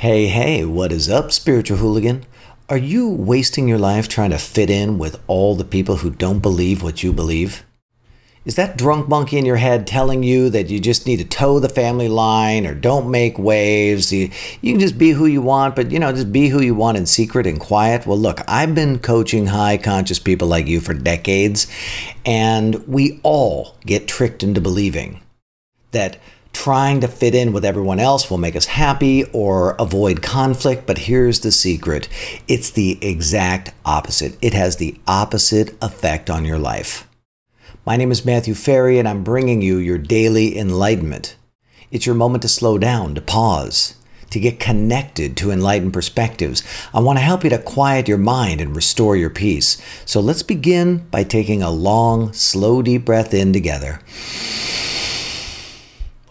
Hey, what is up, spiritual hooligan? Are you wasting your life trying to fit in with all the people who don't believe what you believe? Is that drunk monkey in your head telling you that you just need to toe the family line or don't make waves? You can just be who you want, but just be who you want in secret and quiet? Well, look, I've been coaching high conscious people like you for decades, and we all get tricked into believing that trying to fit in with everyone else will make us happy or avoid conflict. But here's the secret. It's the exact opposite. It has the opposite effect on your life. My name is Matthew Ferry, and I'm bringing you your daily enlightenment. It's your moment to slow down, to pause, to get connected to enlightened perspectives. I want to help you to quiet your mind and restore your peace. So let's begin by taking a long, slow, deep breath in together.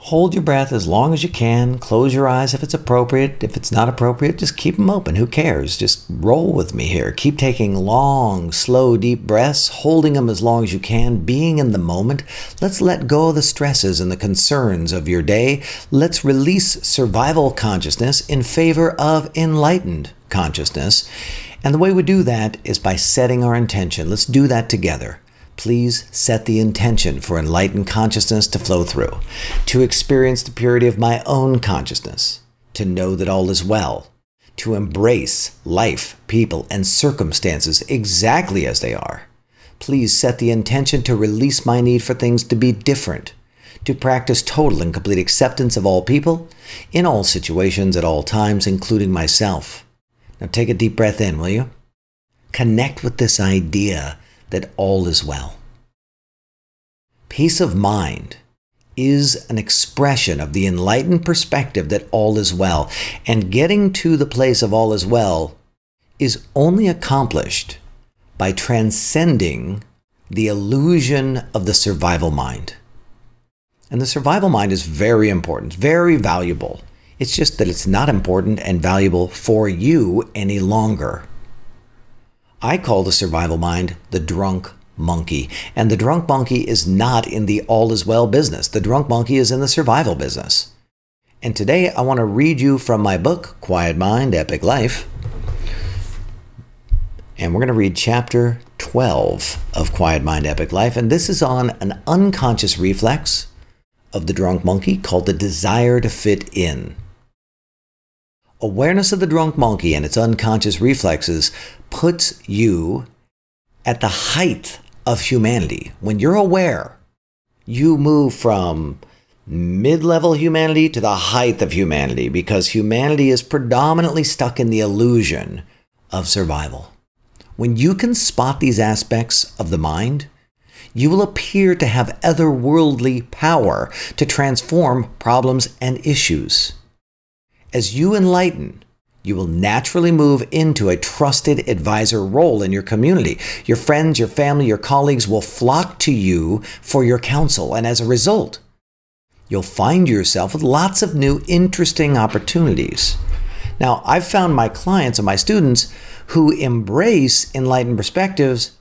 Hold your breath as long as you can. Close your eyes if it's appropriate. If it's not appropriate, just keep them open. Who cares? Just roll with me here. Keep taking long, slow, deep breaths, holding them as long as you can, being in the moment. Let's let go of the stresses and the concerns of your day. Let's release survival consciousness in favor of enlightened consciousness. And the way we do that is by setting our intention. Let's do that together. Please set the intention for enlightened consciousness to flow through, to experience the purity of my own consciousness, to know that all is well, to embrace life, people, and circumstances exactly as they are. Please set the intention to release my need for things to be different, to practice total and complete acceptance of all people, in all situations, at all times, including myself. Now take a deep breath in, will you? Connect with this idea that all is well. Peace of mind is an expression of the enlightened perspective that all is well. And getting to the place of all is well is only accomplished by transcending the illusion of the survival mind. And the survival mind is very important, very valuable. It's just that it's not important and valuable for you any longer. I call the survival mind the drunk monkey. And the drunk monkey is not in the all is well business. The drunk monkey is in the survival business. And today I want to read you from my book, Quiet Mind, Epic Life. And we're going to read chapter 12 of Quiet Mind, Epic Life. And this is on an unconscious reflex of the drunk monkey called the desire to fit in. Awareness of the drunk monkey and its unconscious reflexes puts you at the height of humanity. When you're aware, you move from mid-level humanity to the height of humanity, because humanity is predominantly stuck in the illusion of survival. When you can spot these aspects of the mind, you will appear to have otherworldly power to transform problems and issues. As you enlighten, you will naturally move into a trusted advisor role in your community. Your friends, your family, your colleagues will flock to you for your counsel. And as a result, you'll find yourself with lots of new, interesting opportunities. Now, I've found my clients and my students who embrace enlightened perspectives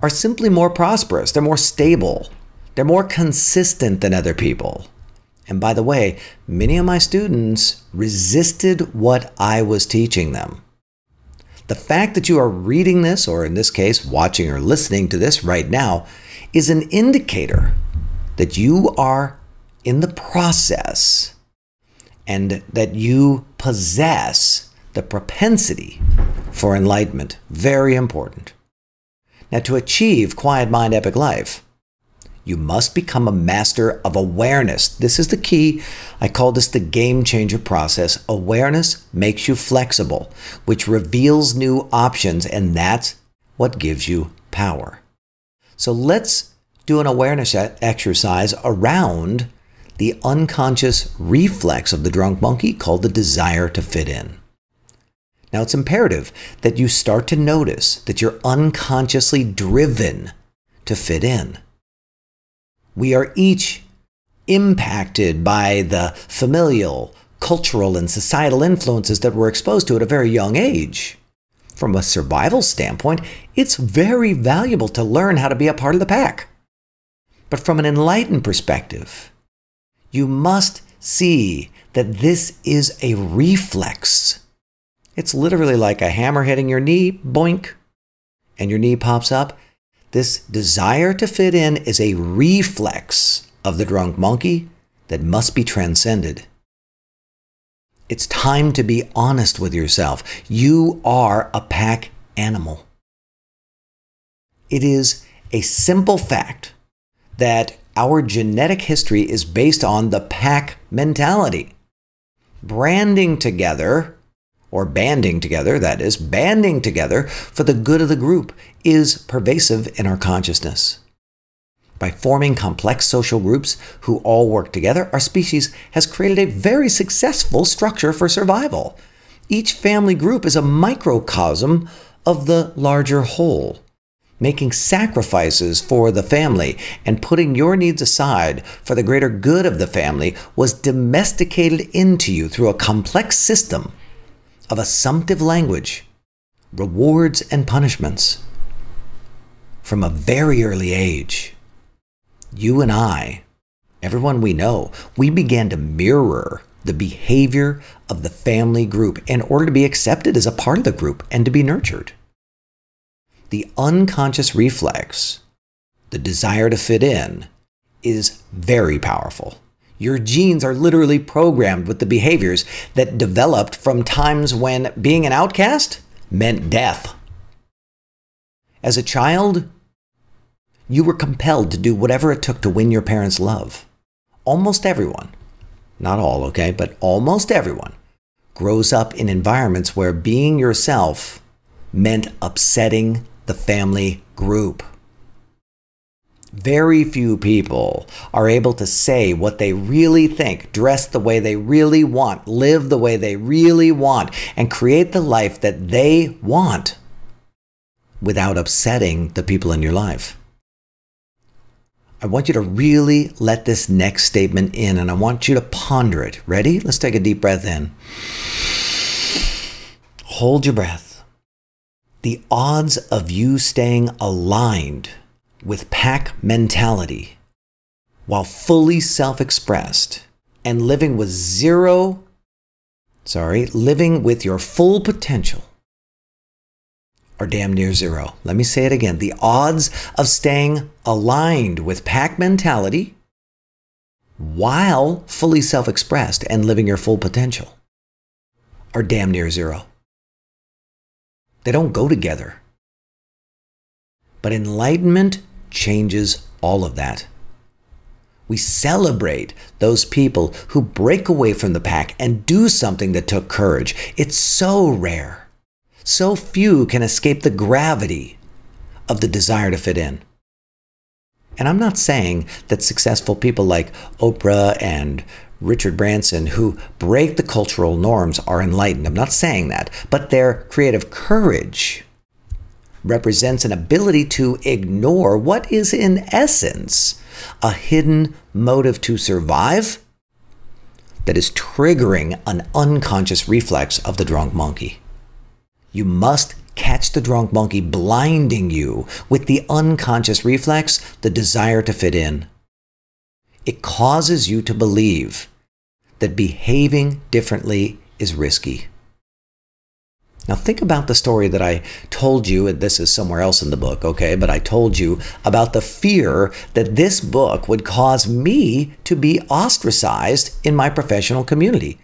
are simply more prosperous. They're more stable. They're more consistent than other people. And by the way, many of my students resisted what I was teaching them. The fact that you are reading this, or in this case, watching or listening to this right now, is an indicator that you are in the process and that you possess the propensity for enlightenment. Very important. Now, to achieve Quiet Mind, Epic Life, you must become a master of awareness. This is the key. I call this the game changer process. Awareness makes you flexible, which reveals new options, and that's what gives you power. So let's do an awareness exercise around the unconscious reflex of the drunk monkey called the desire to fit in. Now, it's imperative that you start to notice that you're unconsciously driven to fit in. We are each impacted by the familial, cultural, and societal influences that we're exposed to at a very young age. From a survival standpoint, it's very valuable to learn how to be a part of the pack. But from an enlightened perspective, you must see that this is a reflex. It's literally like a hammer hitting your knee, boink, and your knee pops up. This desire to fit in is a reflex of the drunk monkey that must be transcended. It's time to be honest with yourself. You are a pack animal. It is a simple fact that our genetic history is based on the pack mentality. Branding together, or banding together, that is, banding together for the good of the group is pervasive in our consciousness. By forming complex social groups who all work together, our species has created a very successful structure for survival. Each family group is a microcosm of the larger whole. Making sacrifices for the family and putting your needs aside for the greater good of the family was domesticated into you through a complex system of assumptive language, rewards and punishments. From a very early age, you and I, everyone we know, we began to mirror the behavior of the family group in order to be accepted as a part of the group and to be nurtured. The unconscious reflex, the desire to fit in, is very powerful. Your genes are literally programmed with the behaviors that developed from times when being an outcast meant death. As a child, you were compelled to do whatever it took to win your parents' love. Almost everyone, not all, okay, but almost everyone grows up in environments where being yourself meant upsetting the family group. Very few people are able to say what they really think, dress the way they really want, live the way they really want, and create the life that they want without upsetting the people in your life. I want you to really let this next statement in, and I want you to ponder it. Ready? Let's take a deep breath in. Hold your breath. The odds of you staying aligned with pack mentality while fully self-expressed and living with living with your full potential are damn near zero. Let me say it again. The odds of staying aligned with pack mentality while fully self-expressed and living your full potential are damn near zero. They don't go together. But enlightenment changes all of that. We celebrate those people who break away from the pack and do something that took courage. It's so rare. So few can escape the gravity of the desire to fit in. And I'm not saying that successful people like Oprah and Richard Branson who break the cultural norms are enlightened. I'm not saying that. But their creative courage represents an ability to ignore what is in essence a hidden motive to survive that is triggering an unconscious reflex of the drunk monkey. You must catch the drunk monkey blinding you with the unconscious reflex, the desire to fit in. It causes you to believe that behaving differently is risky. Now think about the story that I told you, and this is somewhere else in the book, okay? But I told you about the fear that this book would cause me to be ostracized in my professional community.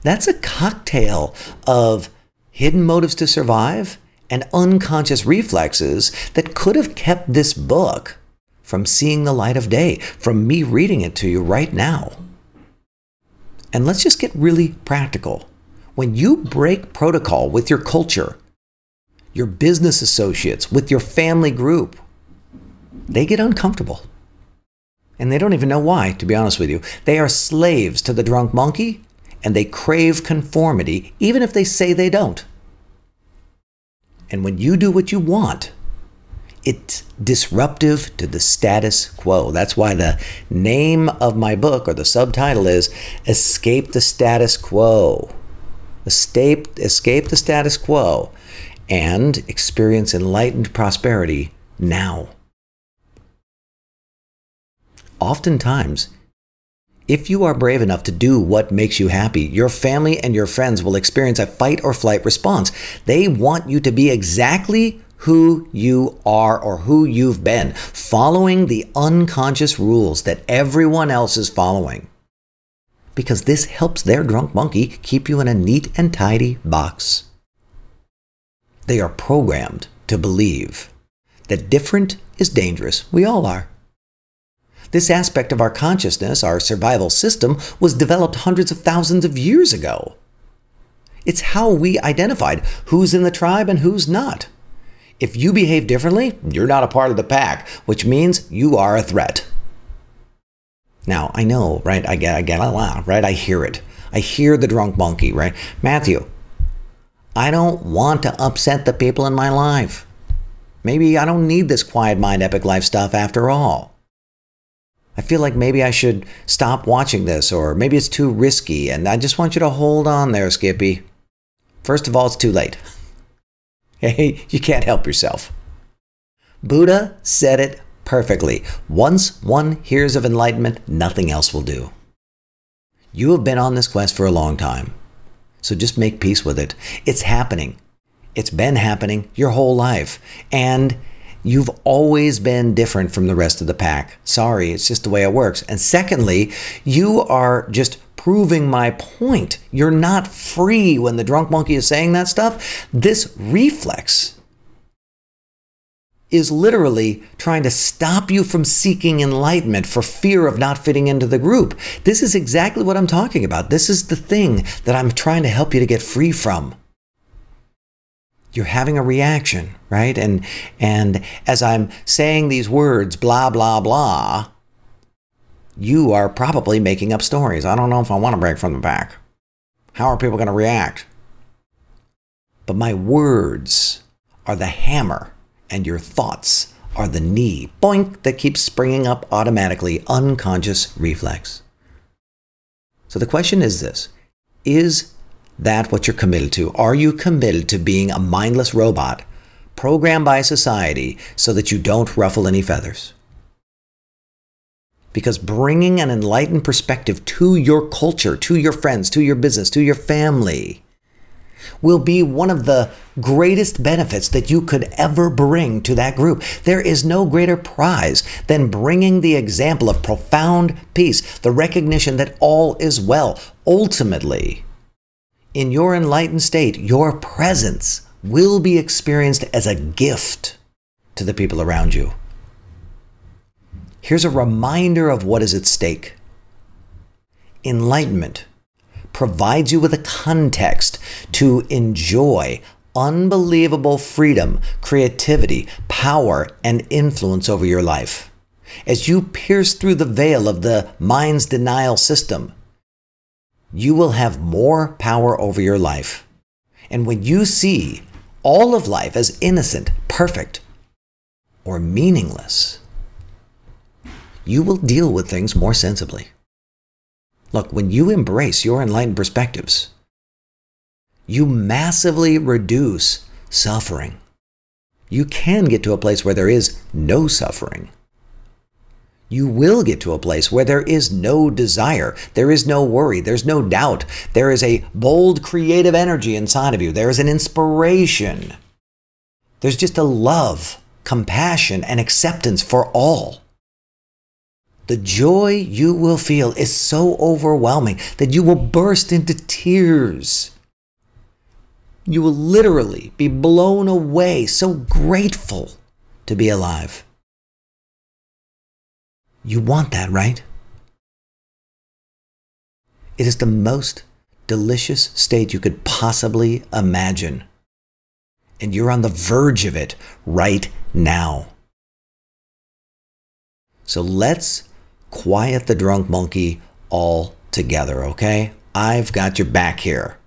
That's a cocktail of hidden motives to survive and unconscious reflexes that could have kept this book from seeing the light of day, from me reading it to you right now. And let's just get really practical. When you break protocol with your culture, your business associates, with your family group, they get uncomfortable. And they don't even know why, to be honest with you. They are slaves to the drunk monkey, and they crave conformity, even if they say they don't. And when you do what you want, it's disruptive to the status quo. That's why the name of my book, or the subtitle, is Escape the Status Quo. Escape the status quo and experience enlightened prosperity now. Oftentimes, If you are brave enough to do what makes you happy, your family and your friends will experience a fight or flight response. They want you to be exactly who you are or who you've been, following the unconscious rules that everyone else is following. Because this helps their drunk monkey keep you in a neat and tidy box. They are programmed to believe that different is dangerous. We all are. This aspect of our consciousness, our survival system, was developed hundreds of thousands of years ago. It's how we identified who's in the tribe and who's not. If you behave differently, you're not a part of the pack, which means you are a threat. Now, I know, right? I get a lot, right? I hear it. I hear the drunk monkey, right? Matthew, I don't want to upset the people in my life. Maybe I don't need this quiet mind, epic life stuff after all. I feel like maybe I should stop watching this, or maybe it's too risky, and I just want you to hold on there, Skippy. First of all, it's too late. Hey, you can't help yourself. Buddha said it perfectly. Once one hears of enlightenment, nothing else will do. You have been on this quest for a long time, so just make peace with it. It's happening. It's been happening your whole life, and you've always been different from the rest of the pack. Sorry, it's just the way it works. And secondly, you are just proving my point. You're not free when the drunk monkey is saying that stuff. This reflex is literally trying to stop you from seeking enlightenment for fear of not fitting into the group. This is exactly what I'm talking about. This is the thing that I'm trying to help you to get free from. You're having a reaction, right? And as I'm saying these words, blah, blah, blah, you are probably making up stories. I don't know if I want to break from the pack. How are people going to react? But my words are the hammer, and your thoughts are the knee, boink, that keeps springing up automatically, unconscious reflex. So the question is this: is that what you're committed to? Are you committed to being a mindless robot programmed by society so that you don't ruffle any feathers? Because bringing an enlightened perspective to your culture, to your friends, to your business, to your family will be one of the greatest benefits that you could ever bring to that group. There is no greater prize than bringing the example of profound peace, the recognition that all is well. Ultimately, in your enlightened state, your presence will be experienced as a gift to the people around you. Here's a reminder of what is at stake. Enlightenment provides you with a context to enjoy unbelievable freedom, creativity, power, and influence over your life. As you pierce through the veil of the mind's denial system, you will have more power over your life. And when you see all of life as innocent, perfect, or meaningless, you will deal with things more sensibly. Look, when you embrace your enlightened perspectives, you massively reduce suffering. You can get to a place where there is no suffering. You will get to a place where there is no desire, there is no worry, there's no doubt. There is a bold, creative energy inside of you. There is an inspiration. There's just a love, compassion, and acceptance for all. The joy you will feel is so overwhelming that you will burst into tears. You will literally be blown away, so grateful to be alive. You want that, right? It is the most delicious state you could possibly imagine. And you're on the verge of it right now. So let's quiet the drunk monkey all together, okay? I've got your back here.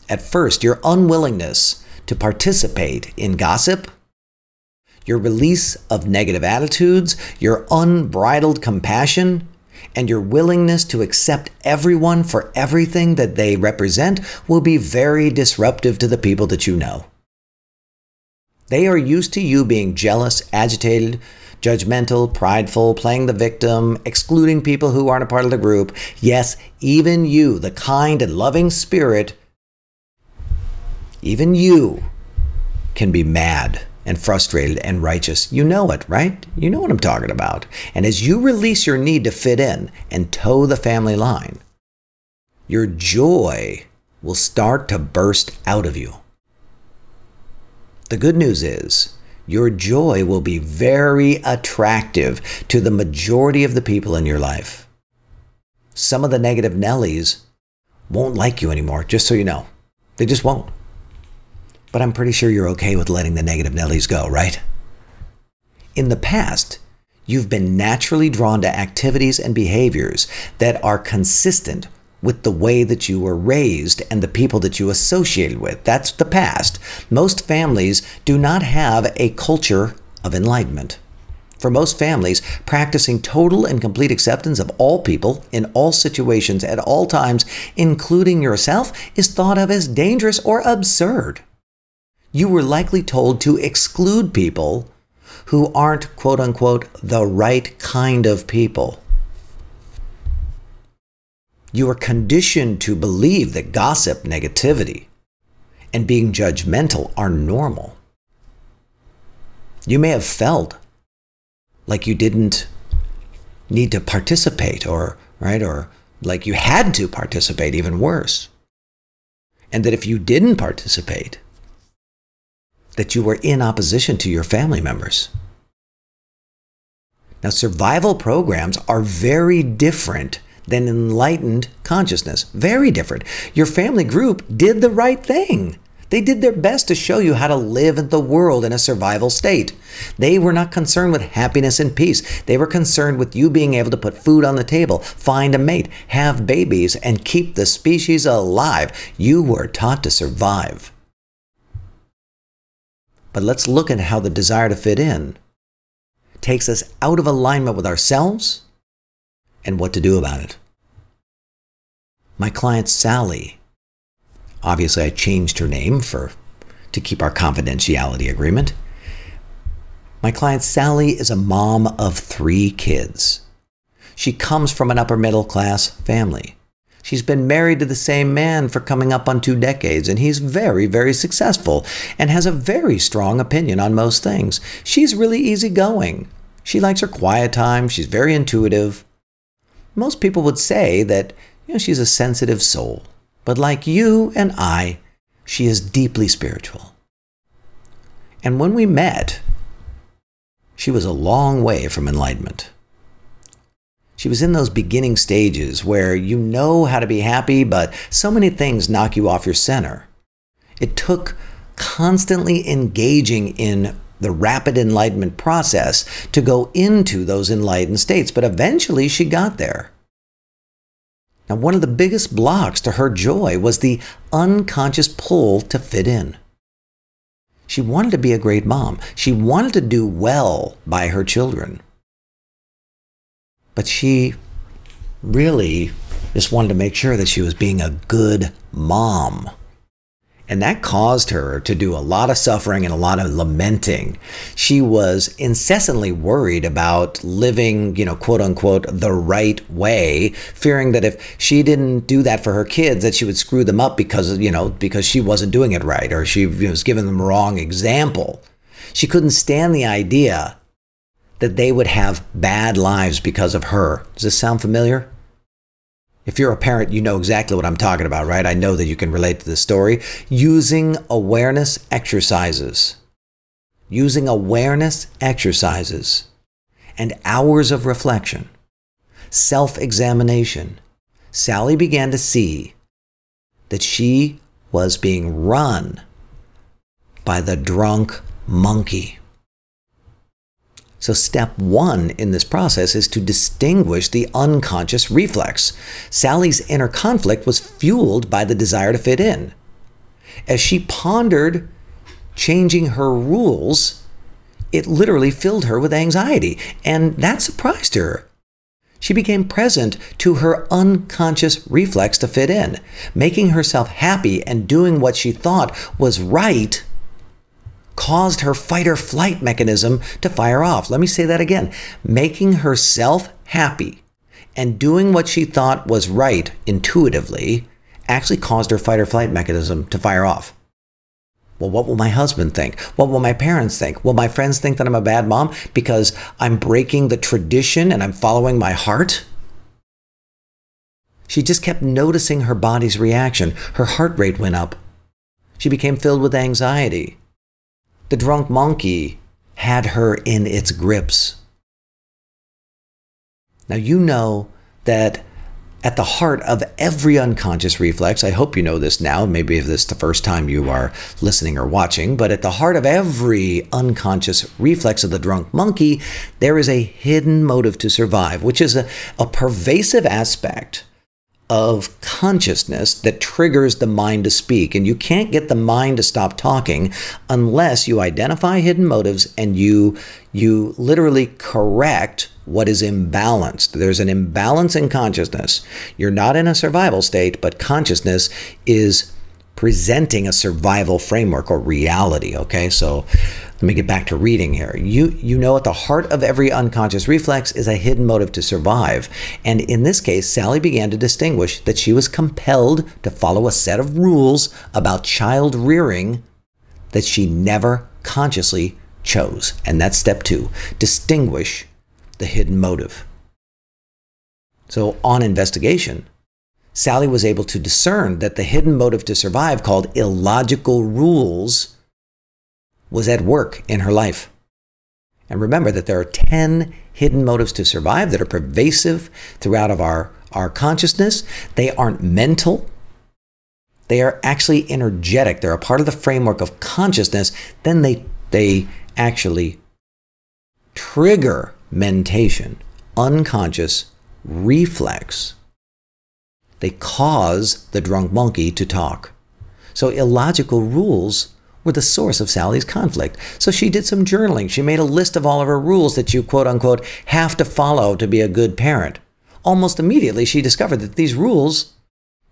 At first, your unwillingness to participate in gossip, your release of negative attitudes, your unbridled compassion, and your willingness to accept everyone for everything that they represent will be very disruptive to the people that you know. They are used to you being jealous, agitated, Judgmental, prideful, playing the victim, excluding people who aren't a part of the group. Yes, even you, the kind and loving spirit, even you can be mad and frustrated and righteous. You know it, right? You know what I'm talking about. And as you release your need to fit in and toe the family line, your joy will start to burst out of you. The good news is, your joy will be very attractive to the majority of the people in your life. Some of the negative Nellies won't like you anymore, just so you know. They just won't. But I'm pretty sure you're okay with letting the negative Nellies go, right? In the past, you've been naturally drawn to activities and behaviors that are consistent with the way that you were raised and the people that you associated with. That's the past. Most families do not have a culture of enlightenment. For most families, practicing total and complete acceptance of all people in all situations at all times, including yourself, is thought of as dangerous or absurd. You were likely told to exclude people who aren't, quote unquote, the right kind of people. You are conditioned to believe that gossip, negativity, and being judgmental are normal. You may have felt like you didn't need to participate, or like you had to participate, even worse. And that if you didn't participate, that you were in opposition to your family members. Now, survival programs are very different than enlightened consciousness. Very different. Your family group did the right thing. They did their best to show you how to live in the world in a survival state. They were not concerned with happiness and peace. They were concerned with you being able to put food on the table, find a mate, have babies, and keep the species alive. You were taught to survive. But let's look at how the desire to fit in takes us out of alignment with ourselves and what to do about it. My client Sally, obviously I changed her name to keep our confidentiality agreement. My client Sally is a mom of 3 kids. She comes from an upper middle class family. She's been married to the same man for coming up on 2 decades, and he's very, very successful and has a very strong opinion on most things. She's really easygoing. She likes her quiet time. She's very intuitive. Most people would say that, she's a sensitive soul. But like you and I, she is deeply spiritual. And when we met, she was a long way from enlightenment. She was in those beginning stages where you know how to be happy, but so many things knock you off your center. It took constantly engaging in the rapid enlightenment process to go into those enlightened states, but eventually she got there. Now, one of the biggest blocks to her joy was the unconscious pull to fit in. She wanted to be a great mom. She wanted to do well by her children. But she really just wanted to make sure that she was being a good mom. And that caused her to do a lot of suffering and a lot of lamenting. She was incessantly worried about living, quote unquote, the right way, fearing that if she didn't do that for her kids, that she would screw them up because she wasn't doing it right, or she was giving them the wrong example. She couldn't stand the idea that they would have bad lives because of her. Does this sound familiar? If you're a parent, you know exactly what I'm talking about, right? I know that you can relate to this story. Using awareness exercises. Using awareness exercises and hours of reflection, self-examination, Sally began to see that she was being run by the drunk monkey. So step 1 in this process is to distinguish the unconscious reflex. Sally's inner conflict was fueled by the desire to fit in. As she pondered changing her rules, it literally filled her with anxiety, and that surprised her. She became present to her unconscious reflex to fit in, making herself happy and doing what she thought was right caused her fight or flight mechanism to fire off. Let me say that again. Making herself happy and doing what she thought was right intuitively actually caused her fight or flight mechanism to fire off. Well, what will my husband think? What will my parents think? Will my friends think that I'm a bad mom because I'm breaking the tradition and I'm following my heart? She just kept noticing her body's reaction. Her heart rate went up. She became filled with anxiety. The drunk monkey had her in its grips. Now, you know that at the heart of every unconscious reflex, I hope you know this now, maybe if this is the first time you are listening or watching, but at the heart of every unconscious reflex of the drunk monkey, there is a hidden motive to survive, which is a pervasive aspect of consciousness that triggers the mind to speak. And you can't get the mind to stop talking unless you identify hidden motives and you literally correct what is imbalanced. There's an imbalance in consciousness. You're not in a survival state, but consciousness is presenting a survival framework or reality, okay? So let me get back to reading here. You know at the heart of every unconscious reflex is a hidden motive to survive. And in this case, Sally began to distinguish that she was compelled to follow a set of rules about child rearing that she never consciously chose. And that's step 2, distinguish the hidden motive. So on investigation, Sally was able to discern that the hidden motive to survive, called illogical rules, was at work in her life. And remember that there are 10 hidden motives to survive that are pervasive throughout of our consciousness. They aren't mental. They are actually energetic. They're a part of the framework of consciousness. Then they actually trigger mentation, unconscious reflex. They cause the drunk monkey to talk. So illogical rules were the source of Sally's conflict. So she did some journaling. She made a list of all of her rules that you, quote unquote, have to follow to be a good parent. Almost immediately, she discovered that these rules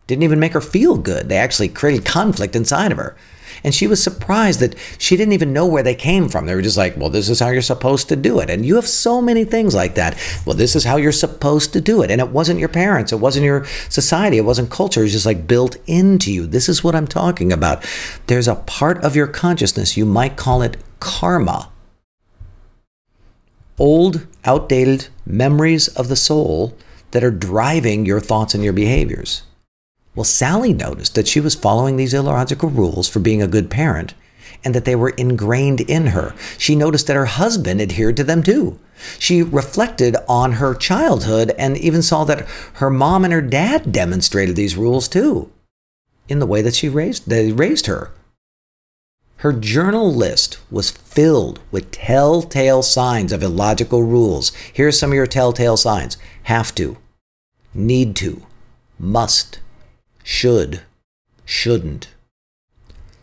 didn't even make her feel good. They actually created conflict inside of her. And she was surprised that she didn't even know where they came from. They were just like, well, this is how you're supposed to do it. And you have so many things like that. Well, this is how you're supposed to do it. And it wasn't your parents. It wasn't your society. It wasn't culture. It was just like built into you. This is what I'm talking about. There's a part of your consciousness, you might call it karma. Old, outdated memories of the soul that are driving your thoughts and your behaviors. Well, Sally noticed that she was following these illogical rules for being a good parent and that they were ingrained in her. She noticed that her husband adhered to them too. She reflected on her childhood and even saw that her mom and her dad demonstrated these rules too in the way that they raised her. Her journal list was filled with telltale signs of illogical rules. Here's some of your telltale signs. Have to, need to, must, should, shouldn't.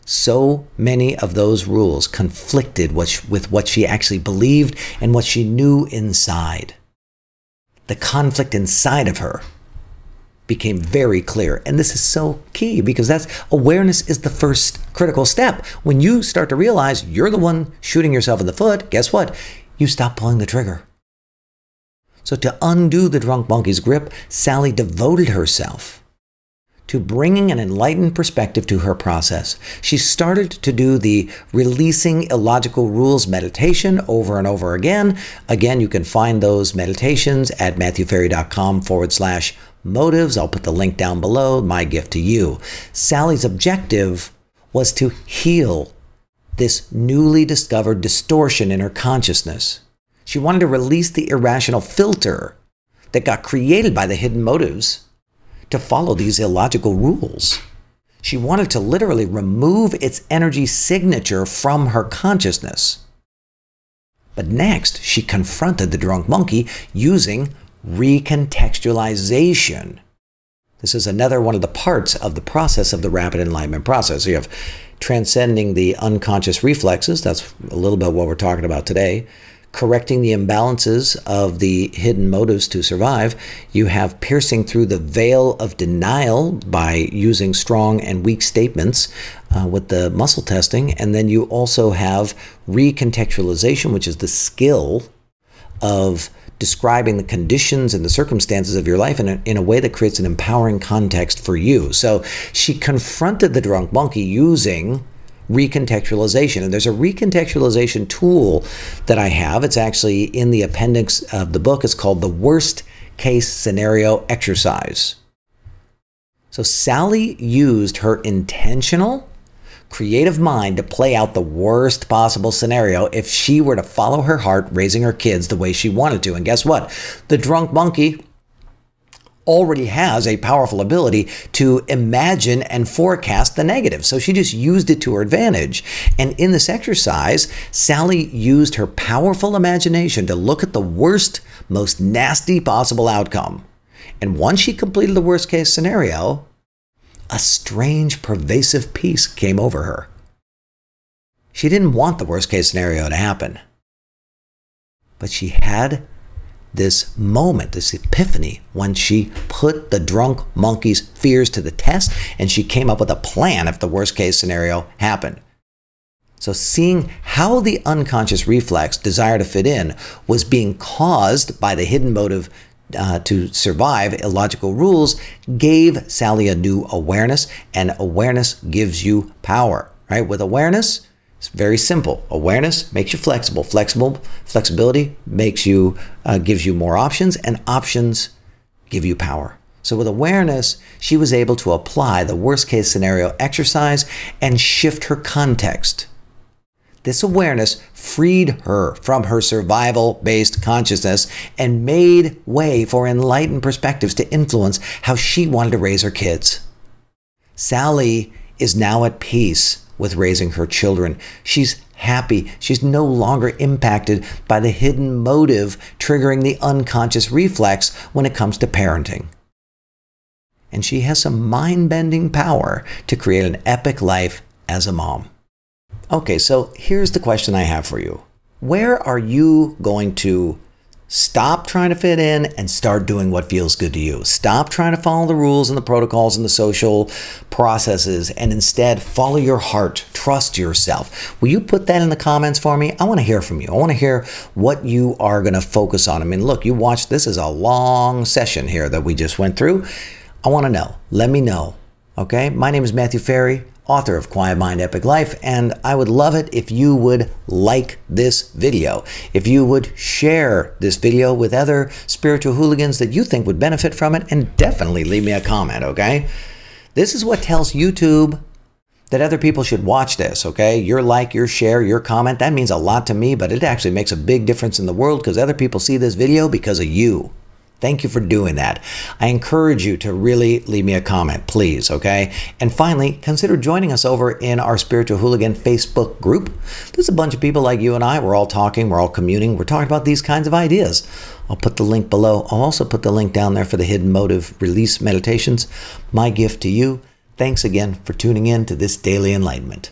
So many of those rules conflicted with what she actually believed and what she knew inside. The conflict inside of her became very clear. And this is so key because awareness is the first critical step. When you start to realize you're the one shooting yourself in the foot, guess what? You stop pulling the trigger. So to undo the drunk monkey's grip, Sally devoted herself to bringing an enlightened perspective to her process. She started to do the releasing illogical rules meditation over and over again. Again, you can find those meditations at matthewferry.com/motives. I'll put the link down below, my gift to you. Sally's objective was to heal this newly discovered distortion in her consciousness. She wanted to release the irrational filter that got created by the hidden motives to follow these illogical rules. She wanted to literally remove its energy signature from her consciousness. But next, she confronted the drunk monkey using recontextualization. This is another one of the parts of the process of the rapid enlightenment process. So you have transcending the unconscious reflexes. That's a little bit what we're talking about today. correcting the imbalances of the hidden motives to survive. You have piercing through the veil of denial by using strong and weak statements with the muscle testing. And then you also have recontextualization, which is the skill of describing the conditions and the circumstances of your life in a way that creates an empowering context for you. So she confronted the drunk monkey using recontextualization. And there's a recontextualization tool that I have. It's actually in the appendix of the book. It's called the worst case scenario exercise. So Sally used her intentional, creative mind to play out the worst possible scenario if she were to follow her heart, raising her kids the way she wanted to. And guess what? The drunk monkey already has a powerful ability to imagine and forecast the negative. So she just used it to her advantage. And in this exercise, Sally used her powerful imagination to look at the worst, most nasty possible outcome. And once she completed the worst case scenario, a strange, pervasive peace came over her. She didn't want the worst case scenario to happen. But she had this moment, this epiphany, when she put the drunk monkey's fears to the test and she came up with a plan if the worst case scenario happened. So seeing how the unconscious reflex, desire to fit in, was being caused by the hidden motive to survive, illogical rules, gave Sally a new awareness, and awareness gives you power, right? With awareness, it's very simple. Awareness makes you flexible. Flexibility makes you, gives you more options, and options give you power. So with awareness, she was able to apply the worst case scenario exercise and shift her context. This awareness freed her from her survival-based consciousness and made way for enlightened perspectives to influence how she wanted to raise her kids. Sally is now at peace with raising her children. She's happy. She's no longer impacted by the hidden motive triggering the unconscious reflex when it comes to parenting. And she has some mind-bending power to create an epic life as a mom. Okay, so here's the question I have for you. Where are you going to stop trying to fit in and start doing what feels good to you? Stop trying to follow the rules and the protocols and the social processes and instead follow your heart, trust yourself. Will you put that in the comments for me? I want to hear from you. I want to hear what you are going to focus on. I mean, look, you watched, this is a long session here that we just went through. I want to know. Let me know. Okay, my name is Matthew Ferry, author of Quiet Mind, Epic Life, and I would love it if you would like this video, if you would share this video with other spiritual hooligans that you think would benefit from it, and definitely leave me a comment, okay? This is what tells YouTube that other people should watch this, okay? Your like, your share, your comment, that means a lot to me, but it actually makes a big difference in the world because other people see this video because of you. Thank you for doing that. I encourage you to really leave me a comment, please, okay? And finally, consider joining us over in our Spiritual Hooligan Facebook group. There's a bunch of people like you and I. We're all talking, we're all communing, we're talking about these kinds of ideas. I'll put the link below. I'll also put the link down there for the Hidden Motive Release Meditations. My gift to you. Thanks again for tuning in to this Daily Enlightenment.